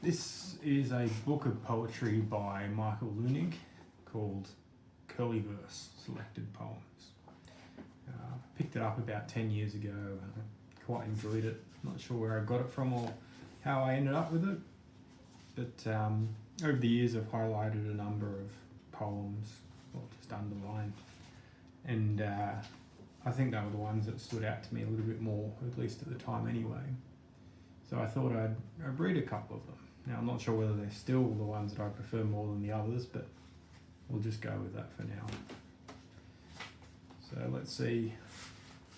This is a book of poetry by Michael Leunig called Curley Verse, Selected Poems. Picked it up about 10 years ago and I quite enjoyed it. Not sure where I got it from or how I ended up with it, but over the years I've highlighted a number of poems, or just underlined, and I think they were the ones that stood out to me a little bit more, at least at the time anyway. So I thought I'd read a couple of them. Now I'm not sure whether they're still the ones that I prefer more than the others, but we'll just go with that for now. So let's see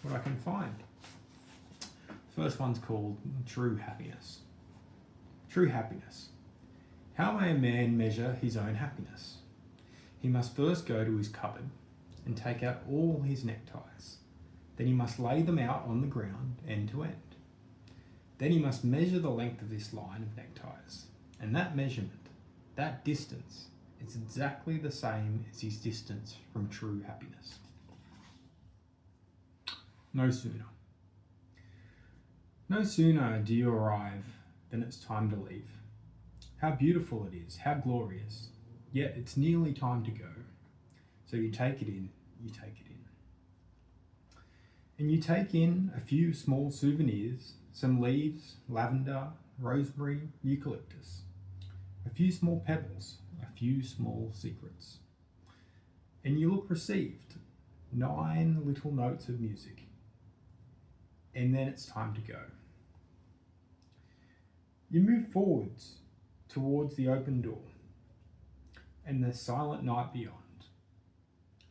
what I can find. First one's called True Happiness. True happiness. How may a man measure his own happiness? He must first go to his cupboard and take out all his neckties. Then he must lay them out on the ground, end to end. Then he must measure the length of this line of neckties. And that measurement, that distance, is exactly the same as his distance from true happiness. No sooner. No sooner do you arrive than it's time to leave. How beautiful it is, how glorious, yet it's nearly time to go. So you take it in, you take it in. And you take in a few small souvenirs, some leaves, lavender, rosemary, eucalyptus, a few small pebbles, a few small secrets. And you look received, 9 little notes of music. And then it's time to go. You move forwards towards the open door and the silent night beyond.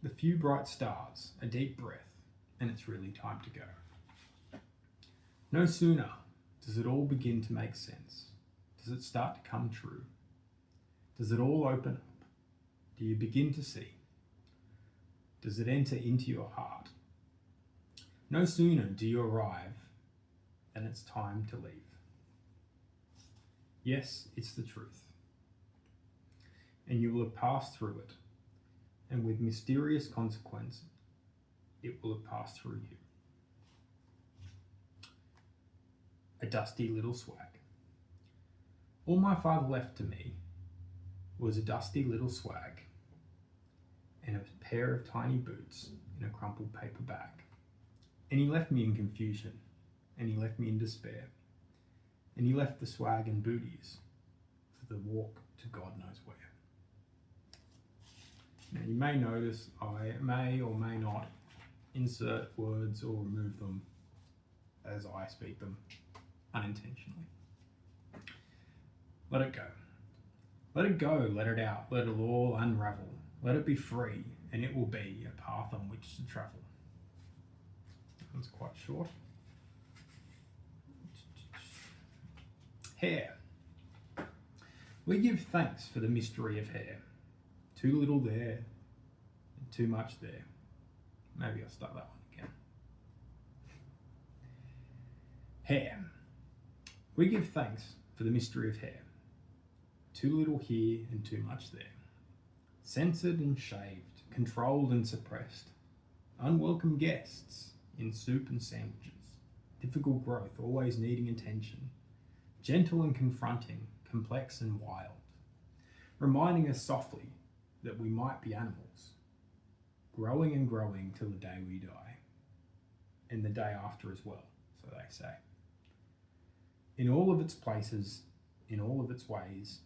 The few bright stars, a deep breath, and it's really time to go. No sooner does it all begin to make sense. Does it start to come true? Does it all open up? Do you begin to see? Does it enter into your heart? No sooner do you arrive than it's time to leave. Yes, it's the truth. And you will have passed through it, and with mysterious consequence, it will have passed through you. A dusty little swag. All my father left to me was a dusty little swag and a pair of tiny boots in a crumpled paper bag. And he left me in confusion, and he left me in despair, and he left the swag and booties for the walk to God knows where. Now you may notice I may or may not insert words or remove them as I speak them unintentionally. Let it go. Let it go, let it out, let it all unravel. Let it be free, and it will be a path on which to travel. That one's quite short. Hair. We give thanks for the mystery of hair. Too little there, and too much there. Maybe I'll start that one again. Hair. We give thanks for the mystery of hair. Too little here and too much there. Censored and shaved, controlled and suppressed. Unwelcome guests in soup and sandwiches. Difficult growth, always needing attention. Gentle and confronting, complex and wild. Reminding us softly that we might be animals. Growing and growing till the day we die. And the day after as well, so they say. In all of its places, in all of its ways,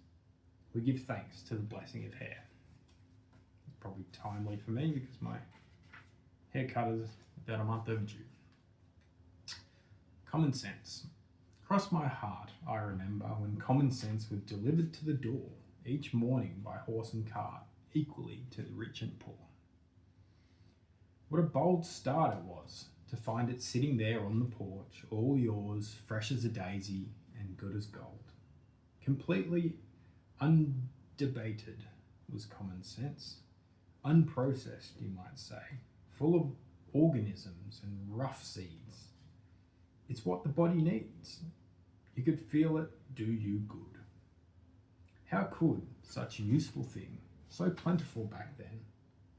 we give thanks to the blessing of hair. It's probably timely for me because my haircut is about a month overdue. Common sense. Cross my heart, I remember when common sense was delivered to the door each morning by horse and cart, equally to the rich and poor. What a bold start it was to find it sitting there on the porch, all yours, fresh as a daisy and good as gold. Completely undebated was common sense, unprocessed, you might say, full of organisms and rough seeds. It's what the body needs. You could feel it do you good. How could such a useful thing, so plentiful back then,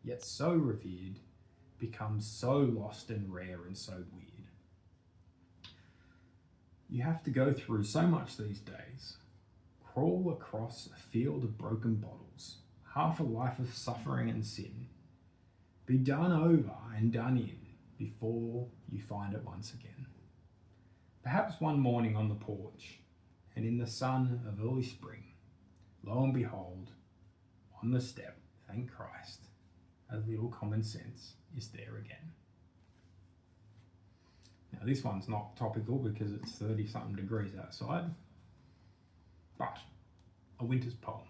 yet so revered, become so lost and rare and so weird? You have to go through so much these days, crawl across a field of broken bottles, half a life of suffering and sin. Be done over and done in before you find it once again. Perhaps one morning on the porch, and in the sun of early spring, lo and behold, on the step, thank Christ, a little common sense is there again. Now this one's not topical because it's 30-something degrees outside, but a winter's poem.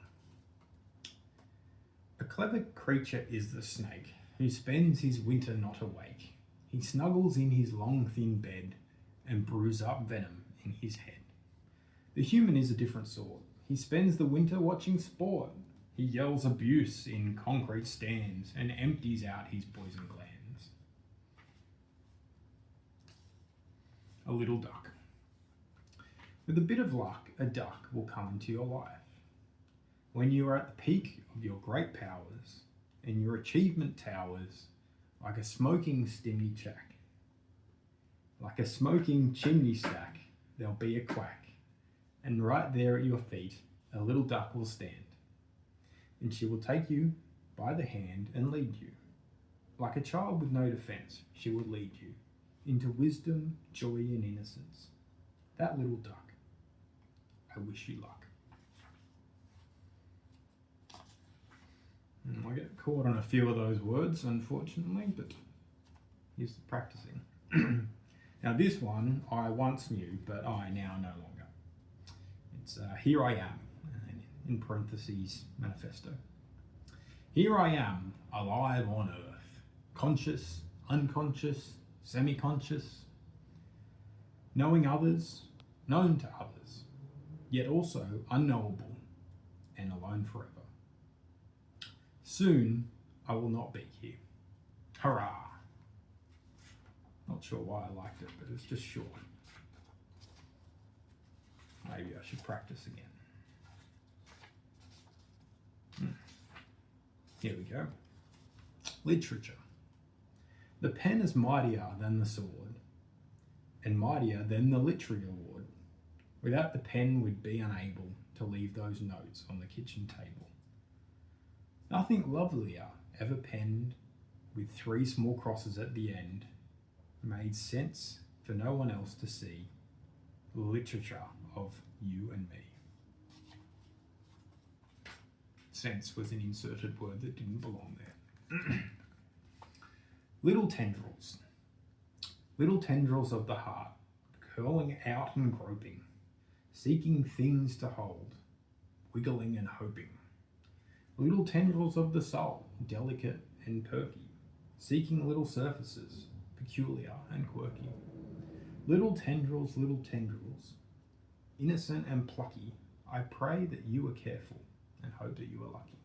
A clever creature is the snake, who spends his winter not awake. He snuggles in his long thin bed and brews up venom in his head. The human is a different sort. He spends the winter watching sport. He yells abuse in concrete stands and empties out his poison glands. A little duck. With a bit of luck, a duck will come into your life. When you are at the peak of your great powers and your achievement towers like a smoking chimney stack. Like a smoking chimney stack, there'll be a quack, and right there at your feet, a little duck will stand, and she will take you by the hand and lead you. Like a child with no defense, she will lead you into wisdom, joy, and innocence. That little duck, I wish you luck. I get caught on a few of those words, unfortunately, but here's the practicing. Now this one I once knew, but I now no longer. It's Here I Am, in parentheses, manifesto. Here I am, alive on earth, conscious, unconscious, semi-conscious, knowing others, known to others, yet also unknowable and alone forever. Soon I will not be here. Hurrah! Not sure why I liked it, but it's just short. Maybe I should practice again. Here we go. Literature. The pen is mightier than the sword, and mightier than the literary award. Without the pen, we'd be unable to leave those notes on the kitchen table. Nothing lovelier ever penned, with 3 small crosses at the end, made sense for no one else to see. Literature of you and me. Sense was an inserted word that didn't belong there. Little tendrils. Little tendrils of the heart, curling out and groping, seeking things to hold, wiggling and hoping. Little tendrils of the soul, delicate and perky, seeking little surfaces, peculiar and quirky. Little tendrils, innocent and plucky, I pray that you are careful and hope that you are lucky.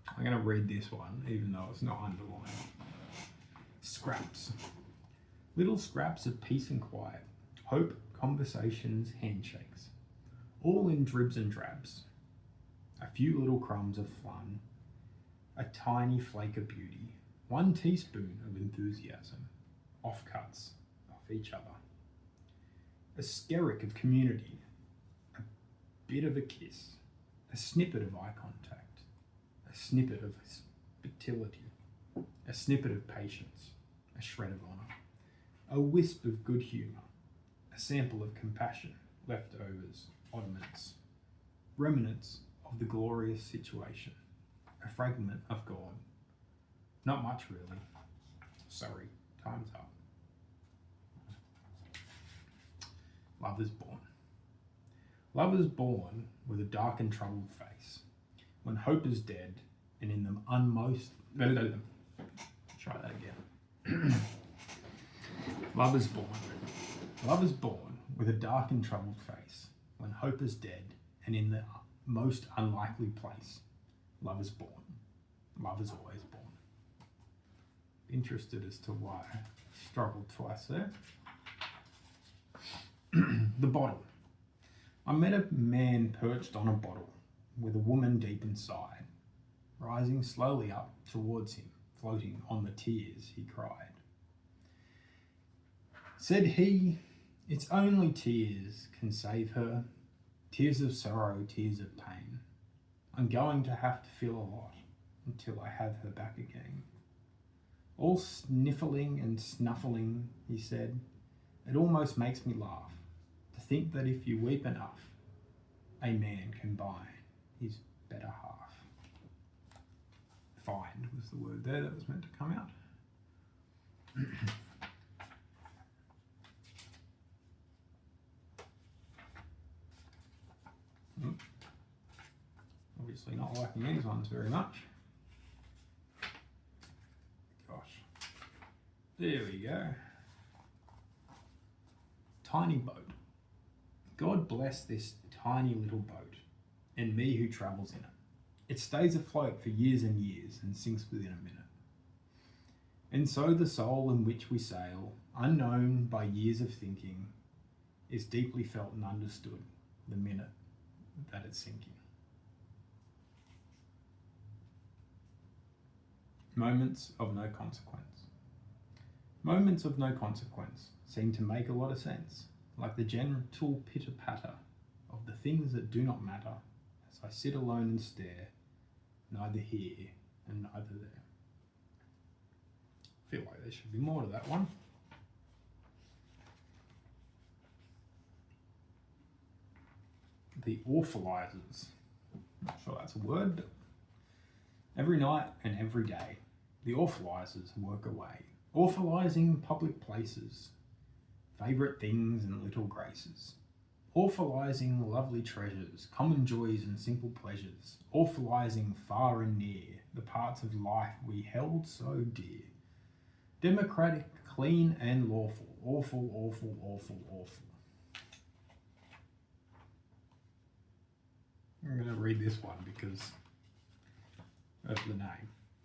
I'm going to read this one, even though it's not underlined. Scraps. Little scraps of peace and quiet, hope, conversations, handshakes, all in dribs and drabs. A few little crumbs of fun, a tiny flake of beauty, 1 teaspoon of enthusiasm, offcuts of each other. A skerrick of community, a bit of a kiss, a snippet of eye contact, a snippet of hospitality, a snippet of patience, a shred of honour, a wisp of good humour, a sample of compassion, leftovers, oddments, remnants of the glorious situation, a fragment of God. Not much really. Sorry, time's up. Love is born. Love is born with a dark and troubled face, when hope is dead, and in the unmost... Try that again. Love is born. Love is born with a dark and troubled face, when hope is dead, and in the most unlikely place. Love is born. Love is always born. Interested as to why I struggled twice there. The bottle. I met a man perched on a bottle, with a woman deep inside, rising slowly up towards him, floating on the tears he cried. Said he, it's only tears can save her, tears of sorrow, tears of pain. I'm going to have to feel a lot until I have her back again. All sniffling and snuffling, he said, it almost makes me laugh to think that if you weep enough, a man can buy his better half. Find was the word there that was meant to come out. Obviously not liking these ones very much. Gosh. There we go. Tiny boat. God bless this tiny little boat, and me who travels in it. It stays afloat for years and years and sinks within a minute. And so the soul in which we sail, unknown by years of thinking, is deeply felt and understood the minute that it's sinking. Moments of no consequence. Moments of no consequence seem to make a lot of sense, like the gentle pitter-patter of the things that do not matter as I sit alone and stare, neither here and neither there. I feel like there should be more to that one. The awfulizers. Not sure that's a word. Every night and every day, the awfulizers work away, awfulizing public places, favourite things and little graces, awfulizing lovely treasures, common joys and simple pleasures, awfulizing far and near the parts of life we held so dear. Democratic, clean and lawful, awful, awful, awful, awful. I'm going to read this one because of the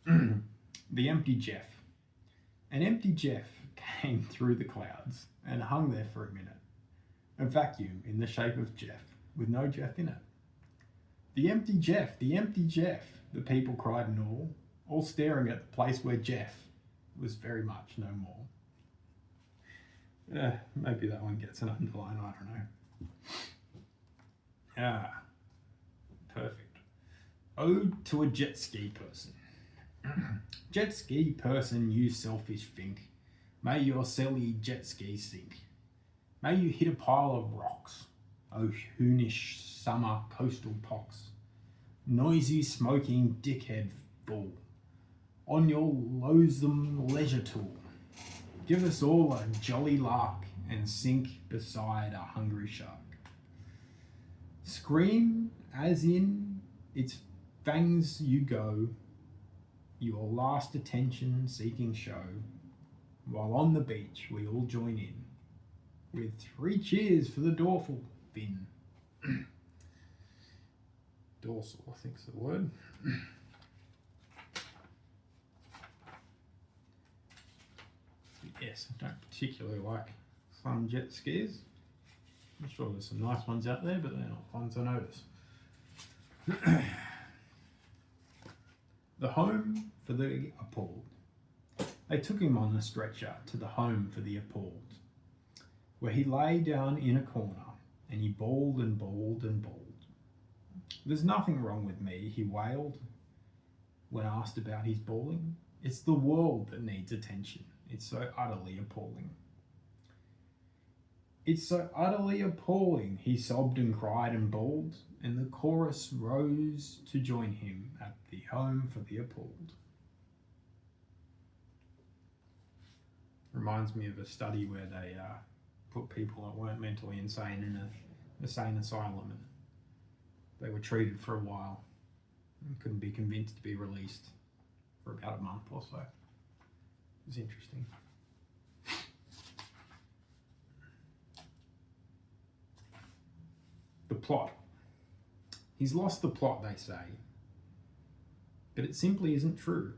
name. The Empty Jeff. An empty Jeff came through the clouds and hung there for a minute. A vacuum in the shape of Jeff, with no Jeff in it. The empty Jeff, the empty Jeff, the people cried in all staring at the place where Jeff was very much no more. Maybe that one gets an underline, I don't know. Perfect. Ode to a jet ski person. Jet ski person, you selfish fink. May your silly jet ski sink. May you hit a pile of rocks. Oh, hoonish summer coastal pox. Noisy, smoking, dickhead fool. On your loathsome leisure tool. Give us all a jolly lark and sink beside a hungry shark. Scream as in its fangs you go, your last attention seeking show, while on the beach we all join in with 3 cheers for the dorsal fin. Dorsal, I think's the word. Yes, I don't particularly like some jet skiers. I'm sure there's some nice ones out there, but they're not ones I notice. The home for the appalled. They took him on a stretcher to the home for the appalled, where he lay down in a corner and he bawled and bawled and bawled. There's nothing wrong with me, he wailed when asked about his bawling. It's the world that needs attention. It's so utterly appalling. It's so utterly appalling, he sobbed and cried and bawled, and the chorus rose to join him at the home for the appalled. Reminds me of a study where they put people that weren't mentally insane in an insane asylum, and they were treated for a while and couldn't be convinced to be released for about a month or so. It was interesting. The plot. He's lost the plot, they say, but it simply isn't true.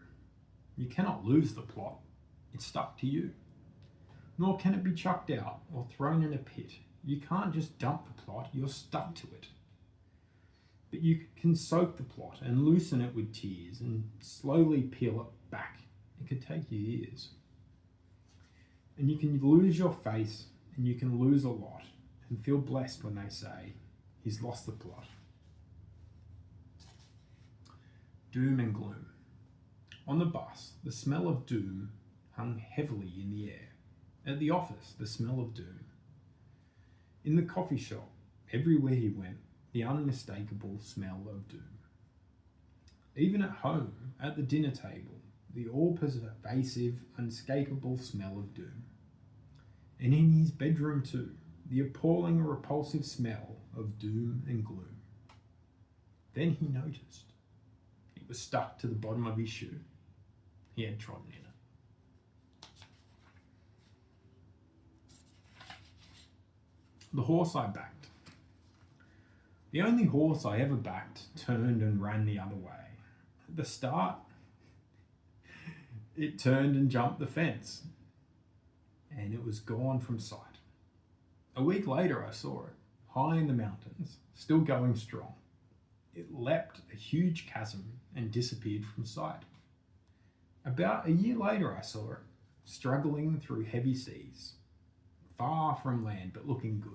You cannot lose the plot. It's stuck to you. Nor can it be chucked out or thrown in a pit. You can't just dump the plot, you're stuck to it. But you can soak the plot and loosen it with tears and slowly peel it back. It could take you years. And you can lose your face, and you can lose a lot, and feel blessed when they say, he's lost the plot. Doom and gloom. On the bus, the smell of doom hung heavily in the air. At the office, the smell of doom. In the coffee shop, everywhere he went, the unmistakable smell of doom. Even at home, at the dinner table, the all-pervasive, unescapable smell of doom. And in his bedroom too, the appalling, repulsive smell of doom and gloom. Then he noticed. It was stuck to the bottom of his shoe. He had trodden in it. The horse I backed. The only horse I ever backed turned and ran the other way. At the start, it turned and jumped the fence, and it was gone from sight. A week later, I saw it, high in the mountains, still going strong. It leapt a huge chasm and disappeared from sight. About a year later, I saw it, struggling through heavy seas, far from land, but looking good.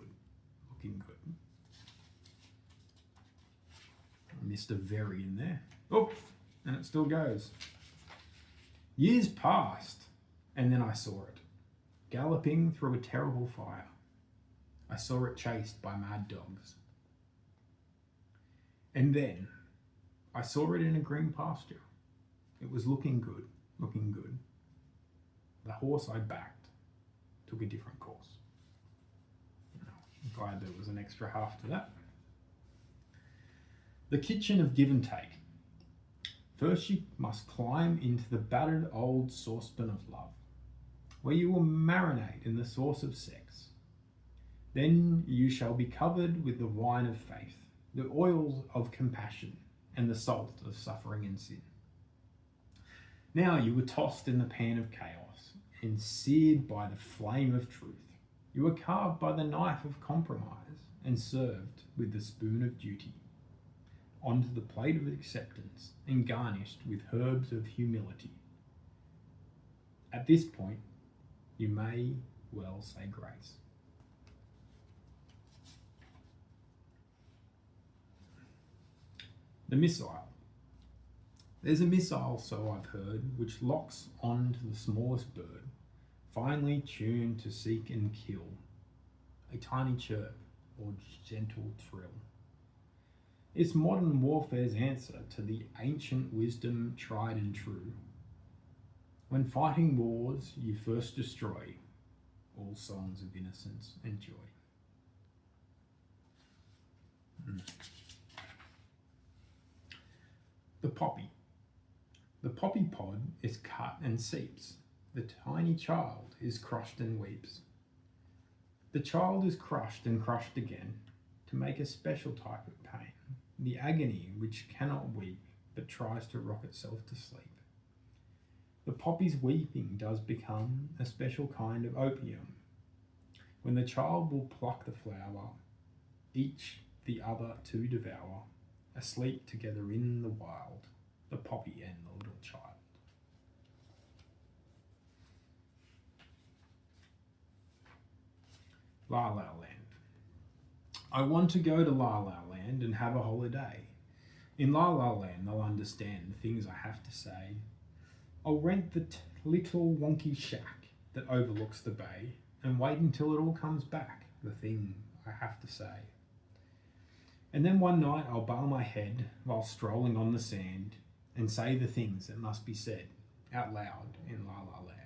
I missed a very in there. Oh, and it still goes. Years passed, and then I saw it, galloping through a terrible fire. I saw it chased by mad dogs. And then I saw it in a green pasture. It was looking good. The horse I backed took a different course. I'm glad there was an extra half to that. The kitchen of give and take. First you must climb into the battered old saucepan of love, where you will marinate in the sauce of sex. Then you shall be covered with the wine of faith, the oils of compassion, and the salt of suffering and sin. Now you were tossed in the pan of chaos, and seared by the flame of truth. You were carved by the knife of compromise, and served with the spoon of duty. Onto the plate of acceptance, and garnished with herbs of humility. At this point, you may well say grace. The missile. There's a missile, so I've heard, which locks on to the smallest bird, finely tuned to seek and kill, a tiny chirp or gentle trill. It's modern warfare's answer to the ancient wisdom tried and true. When fighting wars, you first destroy all songs of innocence and joy. The poppy. The poppy pod is cut and seeps. The tiny child is crushed and weeps. The child is crushed and crushed again to make a special type of pain. The agony which cannot weep but tries to rock itself to sleep. The poppy's weeping does become a special kind of opium, when the child will pluck the flower, each the other to devour, asleep together in the wild, the poppy and the little child. La La Land. I want to go to La La Land and have a holiday. In La La Land, they'll understand the things I have to say. I'll rent the little wonky shack that overlooks the bay and wait until it all comes back, the thing I have to say. And then one night I'll bow my head while strolling on the sand and say the things that must be said out loud in La La Land.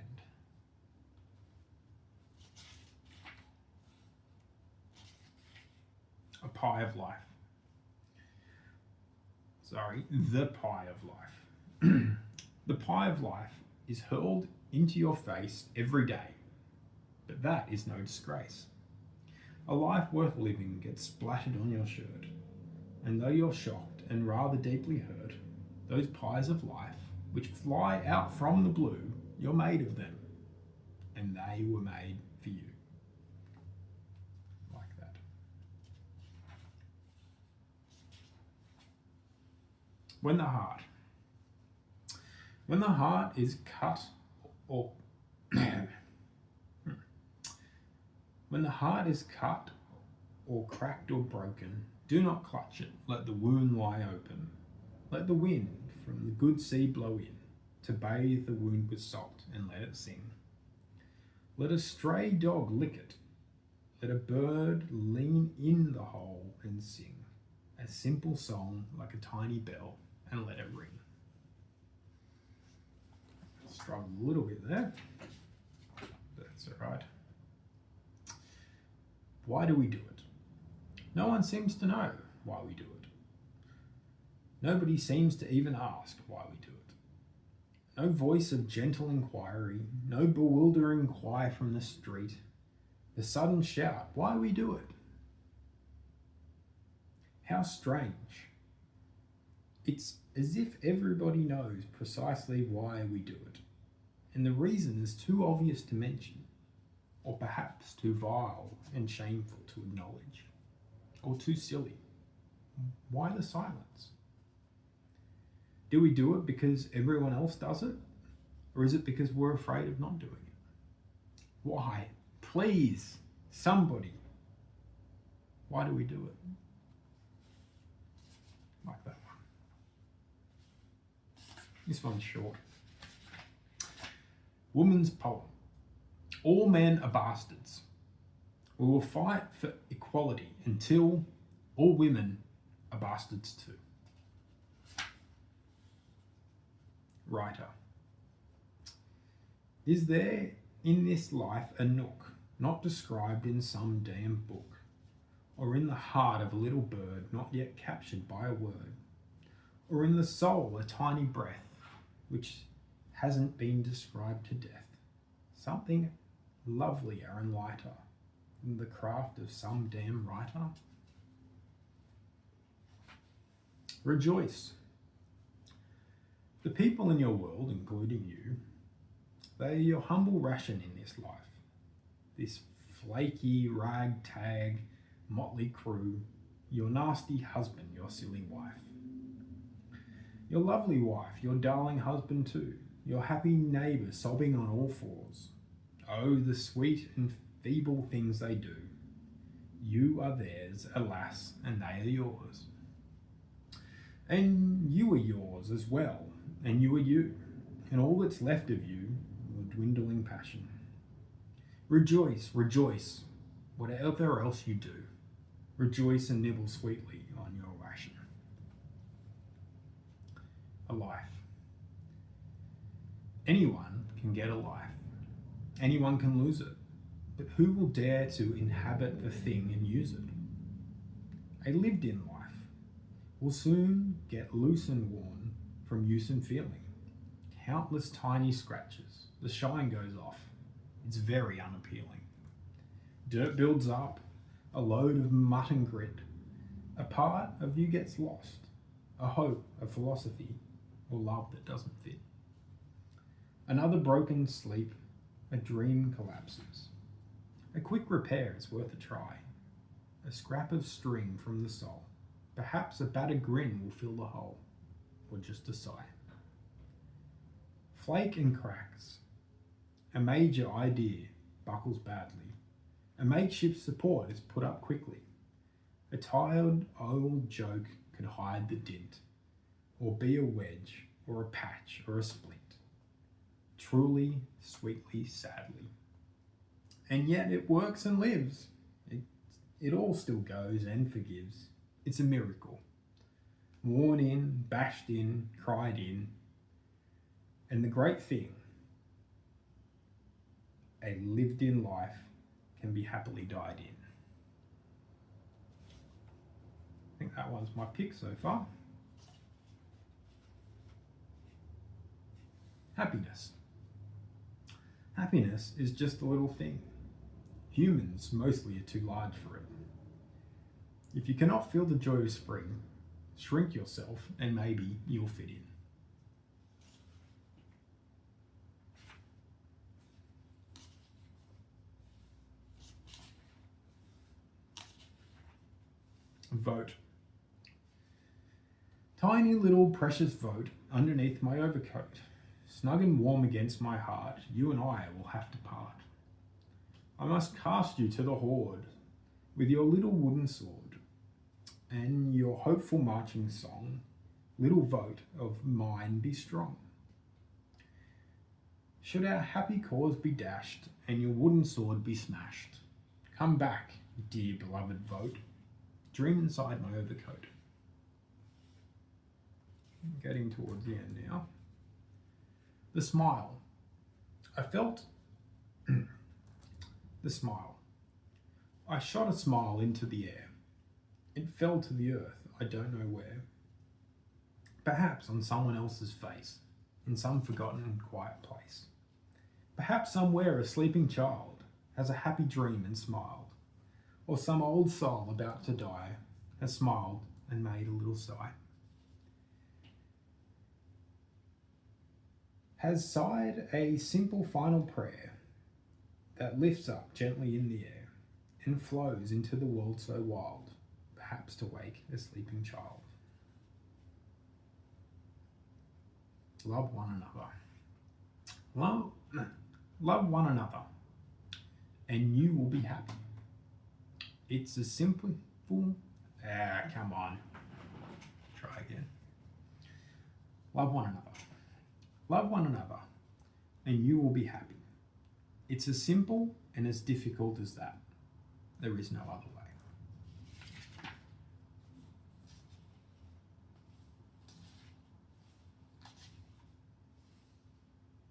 A pie of life. The pie of life. The pie of life is hurled into your face every day, but that is no disgrace. A life worth living gets splattered on your shirt, and though you're shocked and rather deeply hurt, those pies of life, which fly out from the blue, you're made of them, and they were made for you. Like that. When the heart is cut or When the heart is cut or cracked or broken, do not clutch it, let the wound lie open. Let the wind from the good sea blow in, to bathe the wound with salt and let it sing. Let a stray dog lick it, let a bird lean in the hole and sing a simple song like a tiny bell, and let it ring. Struggled a little bit there, but that's all right. Why do we do it? No one seems to know why we do it. Nobody seems to even ask why we do it. No voice of gentle inquiry, no bewildering cry from the street, the sudden shout, why we do it? How strange. It's as if everybody knows precisely why we do it, and the reason is too obvious to mention, or perhaps too vile and shameful to acknowledge, or too silly. Why the silence? Do we do it because everyone else does it? Or is it because we're afraid of not doing it? Why? Please, somebody. Why do we do it? Like that one. This one's short. Woman's poem. All men are bastards. We will fight for equality until all women are bastards too. Writer. Is there in this life a nook not described in some damn book, or in the heart of a little bird not yet captured by a word, or in the soul a tiny breath which hasn't been described to death, something lovelier and lighter than the craft of some damn writer? Rejoice. The people in your world, including you, they are your humble ration in this life. This flaky, ragtag, motley crew, your nasty husband, your silly wife. Your lovely wife, your darling husband too, your happy neighbour sobbing on all fours. Oh, the sweet and feeble things they do. You are theirs, alas, and they are yours. And you are yours as well, and you are you, and all that's left of you, your dwindling passion. Rejoice, rejoice, whatever else you do. Rejoice and nibble sweetly on your ration. A life. Anyone can get a life. Anyone can lose it. But who will dare to inhabit the thing and use it? A lived-in life will soon get loose and worn from use and feeling. Countless tiny scratches. The shine goes off. It's very unappealing. Dirt builds up, a load of mutt and grit. A part of you gets lost. A hope, a philosophy, or love that doesn't fit. Another broken sleep, a dream collapses. A quick repair is worth a try. A scrap of string from the soul. Perhaps a battered grin will fill the hole, or just a sigh. Flake and cracks. A major idea buckles badly. A makeshift support is put up quickly. A tired old joke could hide the dint, or be a wedge, or a patch, or a splint. Truly, sweetly, sadly. And yet it works and lives. It all still goes and forgives. It's a miracle. Worn in, bashed in, cried in. And the great thing, a lived-in life can be happily died in. I think that one's my pick so far. Happiness. Happiness is just a little thing. Humans mostly are too large for it. If you cannot feel the joy of spring, shrink yourself and maybe you'll fit in. Vote. Tiny little precious vote underneath my overcoat. Snug and warm against my heart, you and I will have to part. I must cast you to the horde with your little wooden sword and your hopeful marching song. Little vote of mine be strong. Should our happy cause be dashed and your wooden sword be smashed, come back, dear beloved vote. Dream inside my overcoat. Getting towards the end now. The smile. I felt the smile. I shot a smile into the air. It fell to the earth, I don't know where. Perhaps on someone else's face, in some forgotten and quiet place. Perhaps somewhere a sleeping child has a happy dream and smiled, or some old soul about to die has smiled and made a little sigh. Has sighed a simple final prayer that lifts up gently in the air and flows into the world so wild, perhaps to wake a sleeping child. Love one another. Love one another, and you will be happy. It's a simple. Come on. Try again. Love one another. Love one another, and you will be happy. It's as simple and as difficult as that. There is no other way.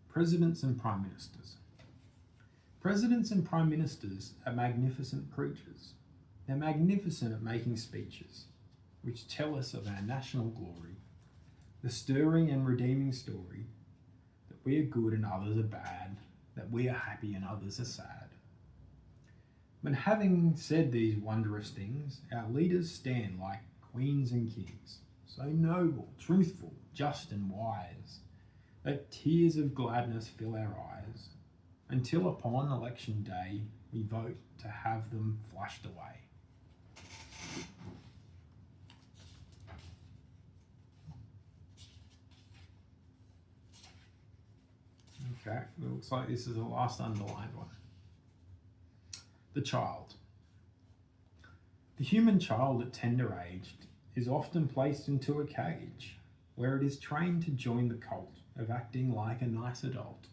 Presidents and Prime Ministers. Presidents and Prime Ministers are magnificent creatures. They're magnificent at making speeches, which tell us of our national glory, the stirring and redeeming story, that we are good and others are bad, that we are happy and others are sad. But having said these wondrous things, our leaders stand like queens and kings, so noble, truthful, just and wise, that tears of gladness fill our eyes, until upon election day we vote to have them flushed away. Okay, it looks like this is the last underlined one. The child. The human child at tender age is often placed into a cage where it is trained to join the cult of acting like a nice adult.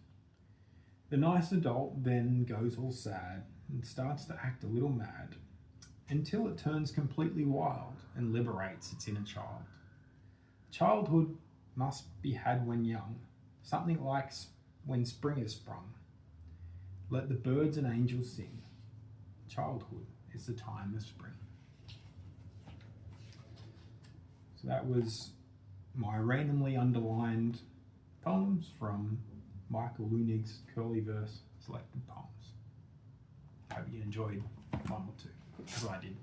The nice adult then goes all sad and starts to act a little mad until it turns completely wild and liberates its inner child. Childhood must be had when young, something like when spring is sprung. Let the birds and angels sing. Childhood is the time of spring. So that was my randomly underlined poems from Michael Leunig's Curley verse selected poems. Hope you enjoyed one or two, as I did.